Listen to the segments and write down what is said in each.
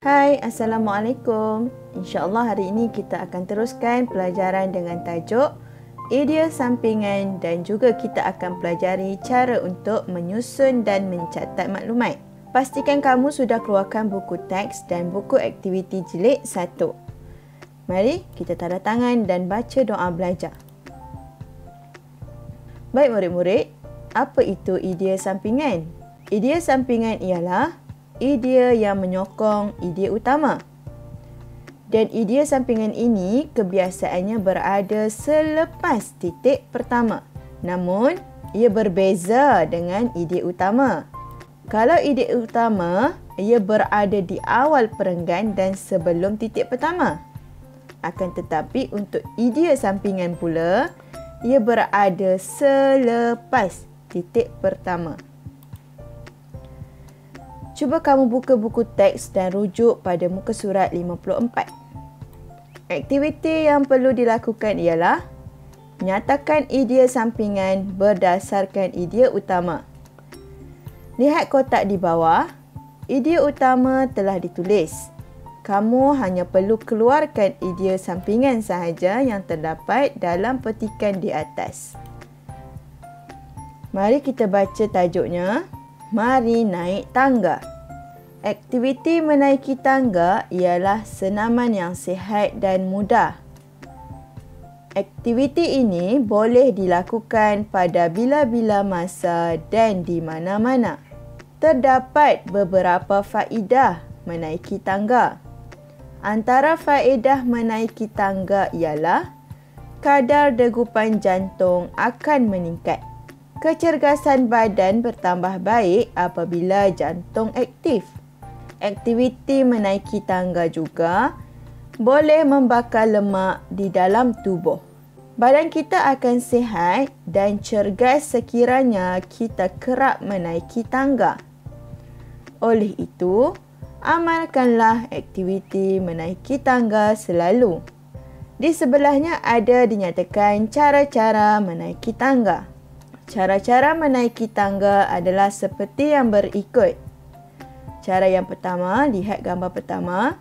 Hai, Assalamualaikum. InsyaAllah hari ini kita akan teruskan pelajaran dengan tajuk idea sampingan dan juga kita akan pelajari cara untuk menyusun dan mencatat maklumat. Pastikan kamu sudah keluarkan buku teks dan buku aktiviti jilid 1. Mari kita tanda tangan dan baca doa belajar. Baik murid-murid, apa itu idea sampingan? Idea sampingan ialah idea yang menyokong idea utama. Dan idea sampingan ini kebiasaannya berada selepas titik pertama. Namun, ia berbeza dengan idea utama. Kalau idea utama, ia berada di awal perenggan dan sebelum titik pertama. Akan tetapi untuk idea sampingan pula, ia berada selepas titik pertama. Cuba kamu buka buku teks dan rujuk pada muka surat 54. Aktiviti yang perlu dilakukan ialah nyatakan idea sampingan berdasarkan idea utama. Lihat kotak di bawah. Idea utama telah ditulis. Kamu hanya perlu keluarkan idea sampingan sahaja yang terdapat dalam petikan di atas. Mari kita baca tajuknya. Mari naik tangga. Aktiviti menaiki tangga ialah senaman yang sihat dan mudah. Aktiviti ini boleh dilakukan pada bila-bila masa dan di mana-mana. Terdapat beberapa faedah menaiki tangga. Antara faedah menaiki tangga ialah kadar degupan jantung akan meningkat. Kecergasan badan bertambah baik apabila jantung aktif. Aktiviti menaiki tangga juga boleh membakar lemak di dalam tubuh. Badan kita akan sihat dan cergas sekiranya kita kerap menaiki tangga. Oleh itu, amalkanlah aktiviti menaiki tangga selalu. Di sebelahnya ada dinyatakan cara-cara menaiki tangga. Cara-cara menaiki tangga adalah seperti yang berikut. Cara yang pertama, lihat gambar pertama.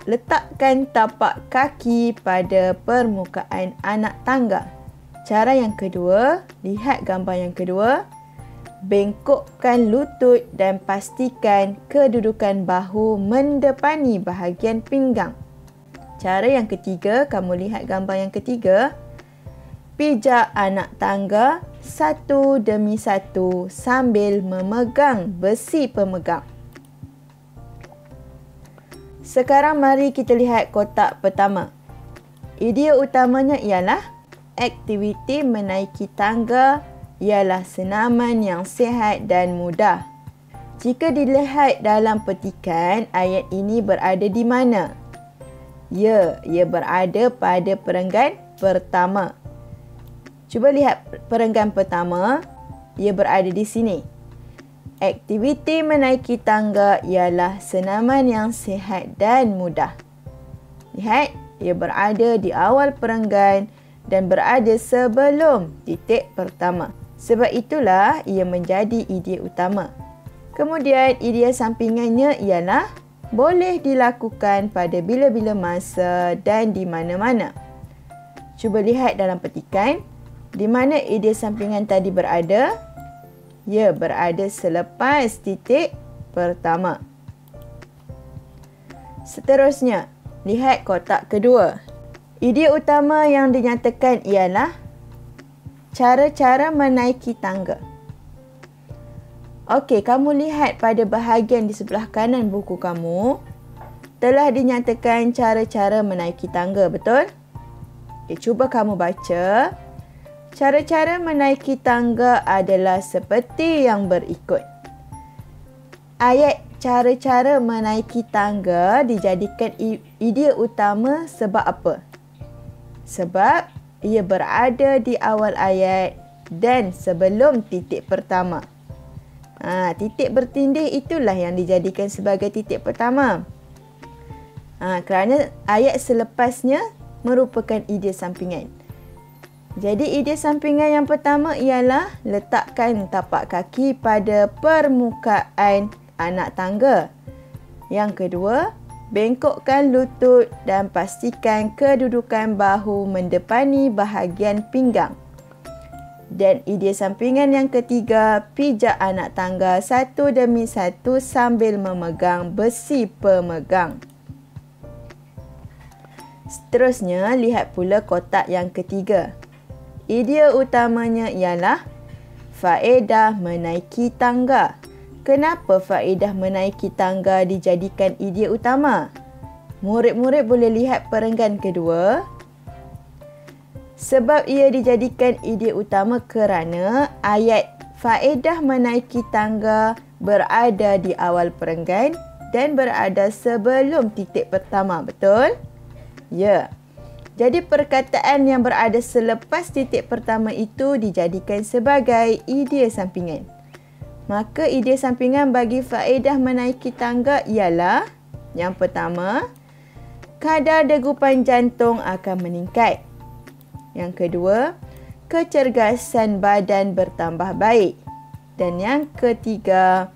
Letakkan tapak kaki pada permukaan anak tangga. Cara yang kedua, lihat gambar yang kedua. Bengkokkan lutut dan pastikan kedudukan bahu mendepani bahagian pinggang. Cara yang ketiga, kamu lihat gambar yang ketiga. Pijak anak tangga satu demi satu sambil memegang besi pemegang. Sekarang mari kita lihat kotak pertama. Idea utamanya ialah aktiviti menaiki tangga ialah senaman yang sihat dan mudah. Jika dilihat dalam petikan, ayat ini berada di mana? Ya, ia berada pada perenggan pertama. Cuba lihat perenggan pertama, ia berada di sini. Aktiviti menaiki tangga ialah senaman yang sihat dan mudah. Lihat, ia berada di awal perenggan dan berada sebelum titik pertama. Sebab itulah ia menjadi idea utama. Kemudian idea sampingannya ialah boleh dilakukan pada bila-bila masa dan di mana-mana. Cuba lihat dalam petikan. Di mana idea sampingan tadi berada? Ia berada selepas titik pertama. Seterusnya, lihat kotak kedua. Idea utama yang dinyatakan ialah cara-cara menaiki tangga. Okey, kamu lihat pada bahagian di sebelah kanan buku kamu telah dinyatakan cara-cara menaiki tangga, betul? Okay, cuba kamu baca. Cara-cara menaiki tangga adalah seperti yang berikut. Ayat cara-cara menaiki tangga dijadikan idea utama sebab apa? Sebab ia berada di awal ayat dan sebelum titik pertama. Titik bertindih itulah yang dijadikan sebagai titik pertama. Kerana ayat selepasnya merupakan idea sampingan. Jadi idea sampingan yang pertama ialah letakkan tapak kaki pada permukaan anak tangga. Yang kedua, bengkokkan lutut dan pastikan kedudukan bahu mendepani bahagian pinggang. Dan idea sampingan yang ketiga, pijak anak tangga satu demi satu sambil memegang besi pemegang. Seterusnya, lihat pula kotak yang ketiga. Idea utamanya ialah faedah menaiki tangga. Kenapa faedah menaiki tangga dijadikan idea utama? Murid-murid boleh lihat perenggan kedua. Sebab ia dijadikan idea utama kerana ayat faedah menaiki tangga berada di awal perenggan dan berada sebelum titik pertama, betul? Ya. Jadi perkataan yang berada selepas titik pertama itu dijadikan sebagai idea sampingan. Maka idea sampingan bagi faedah menaiki tangga ialah yang pertama, kadar degupan jantung akan meningkat. Yang kedua, kecergasan badan bertambah baik. Dan yang ketiga,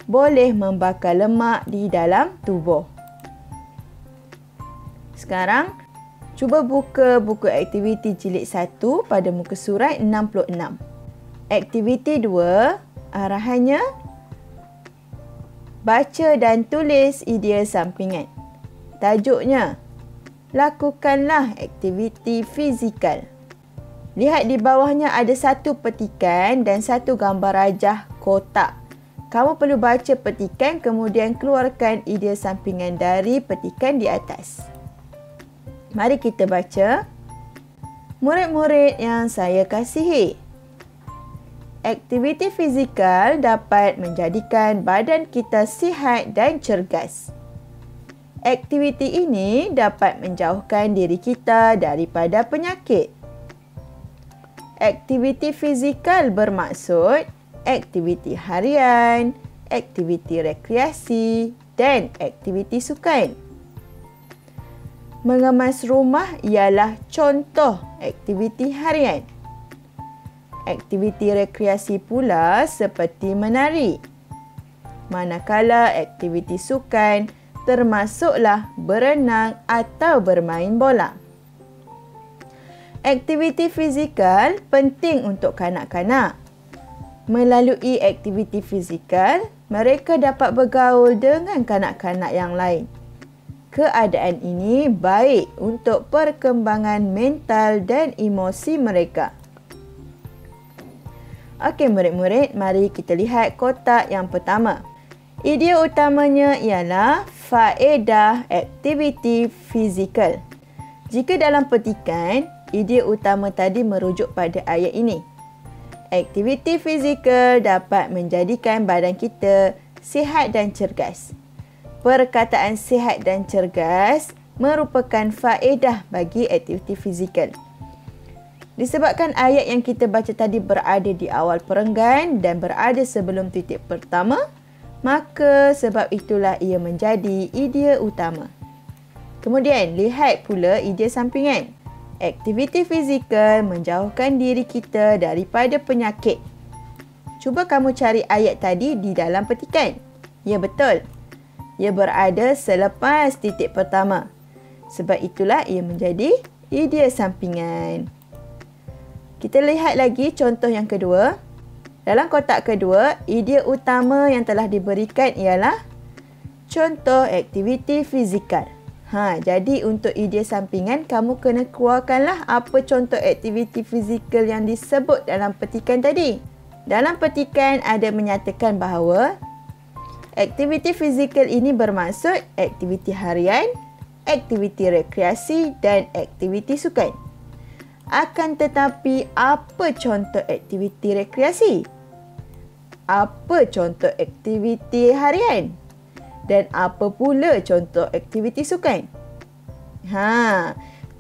boleh membakar lemak di dalam tubuh. Sekarang, cuba buka buku aktiviti jilid 1 pada muka surat 66. Aktiviti 2, arahannya baca dan tulis idea sampingan. Tajuknya, lakukanlah aktiviti fizikal. Lihat di bawahnya ada satu petikan dan satu gambar rajah kotak. Kamu perlu baca petikan kemudian keluarkan idea sampingan dari petikan di atas. Mari kita baca. Murid-murid yang saya kasihi, aktiviti fizikal dapat menjadikan badan kita sihat dan cergas. Aktiviti ini dapat menjauhkan diri kita daripada penyakit. Aktiviti fizikal bermaksud aktiviti harian, aktiviti rekreasi dan aktiviti sukan. Mengemas rumah ialah contoh aktiviti harian. Aktiviti rekreasi pula seperti menari. Manakala aktiviti sukan termasuklah berenang atau bermain bola. Aktiviti fizikal penting untuk kanak-kanak. Melalui aktiviti fizikal, mereka dapat bergaul dengan kanak-kanak yang lain. Keadaan ini baik untuk perkembangan mental dan emosi mereka. Okey murid-murid, mari kita lihat kotak yang pertama. Idea utamanya ialah faedah aktiviti fizikal. Jika dalam petikan, idea utama tadi merujuk pada ayat ini. Aktiviti fizikal dapat menjadikan badan kita sihat dan cergas. Perkataan sihat dan cergas merupakan faedah bagi aktiviti fizikal. Disebabkan ayat yang kita baca tadi berada di awal perenggan dan berada sebelum titik pertama, maka sebab itulah ia menjadi idea utama. Kemudian, lihat pula idea sampingan. Aktiviti fizikal menjauhkan diri kita daripada penyakit. Cuba kamu cari ayat tadi di dalam petikan. Ya, betul. Ia berada selepas titik pertama. Sebab itulah ia menjadi idea sampingan. Kita lihat lagi contoh yang kedua. Dalam kotak kedua, idea utama yang telah diberikan ialah contoh aktiviti fizikal. Jadi untuk idea sampingan, kamu kena keluarkanlah apa contoh aktiviti fizikal yang disebut dalam petikan tadi. Dalam petikan ada menyatakan bahawa aktiviti fizikal ini bermaksud aktiviti harian, aktiviti rekreasi dan aktiviti sukan. Akan tetapi, apa contoh aktiviti rekreasi? Apa contoh aktiviti harian? Dan apa pula contoh aktiviti sukan?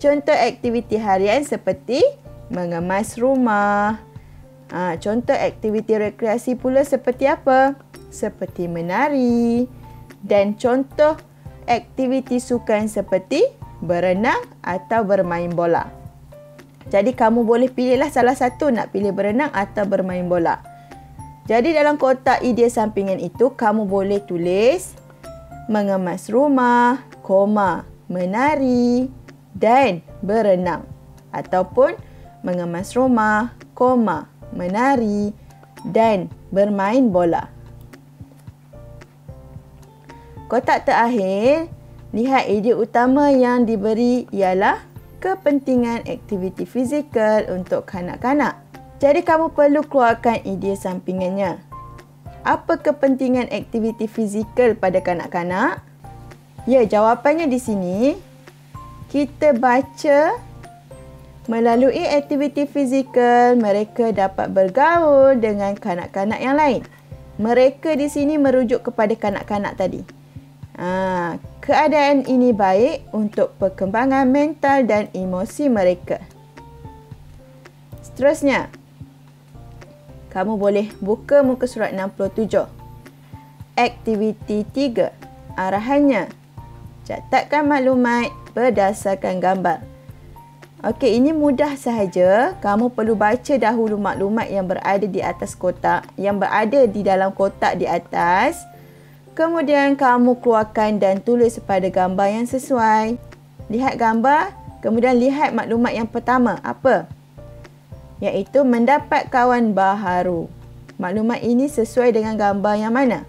Contoh aktiviti harian seperti mengemas rumah. Contoh aktiviti rekreasi pula seperti apa? Seperti menari. Dan contoh aktiviti sukan seperti berenang atau bermain bola. Jadi kamu boleh pilihlah salah satu, nak pilih berenang atau bermain bola. Jadi dalam kotak idea sampingan itu, kamu boleh tulis mengemas rumah, menari dan berenang. Ataupun mengemas rumah, menari dan bermain bola. Kotak terakhir, lihat idea utama yang diberi ialah kepentingan aktiviti fizikal untuk kanak-kanak. Jadi kamu perlu keluarkan idea sampingannya. Apa kepentingan aktiviti fizikal pada kanak-kanak? Ya, jawapannya di sini. Kita baca, melalui aktiviti fizikal, mereka dapat bergaul dengan kanak-kanak yang lain. Mereka di sini merujuk kepada kanak-kanak tadi. Keadaan ini baik untuk perkembangan mental dan emosi mereka. Seterusnya, kamu boleh buka muka surat 67. Aktiviti 3. Arahannya, catatkan maklumat berdasarkan gambar. Okey, ini mudah sahaja. Kamu perlu baca dahulu maklumat yang berada di atas kotak, yang berada di dalam kotak di atas. Kemudian kamu keluarkan dan tulis pada gambar yang sesuai. Lihat gambar, kemudian lihat maklumat yang pertama. Apa? Iaitu mendapat kawan baharu. Maklumat ini sesuai dengan gambar yang mana?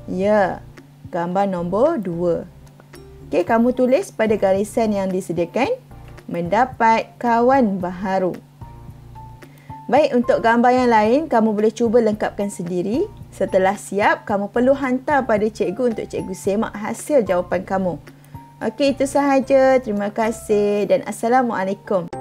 Ya, gambar nombor 2. Okey, kamu tulis pada garisan yang disediakan. Mendapat kawan baharu. Baik, untuk gambar yang lain, kamu boleh cuba lengkapkan sendiri. Setelah siap, kamu perlu hantar pada cikgu untuk cikgu semak hasil jawapan kamu. Okey, itu sahaja. Terima kasih dan Assalamualaikum.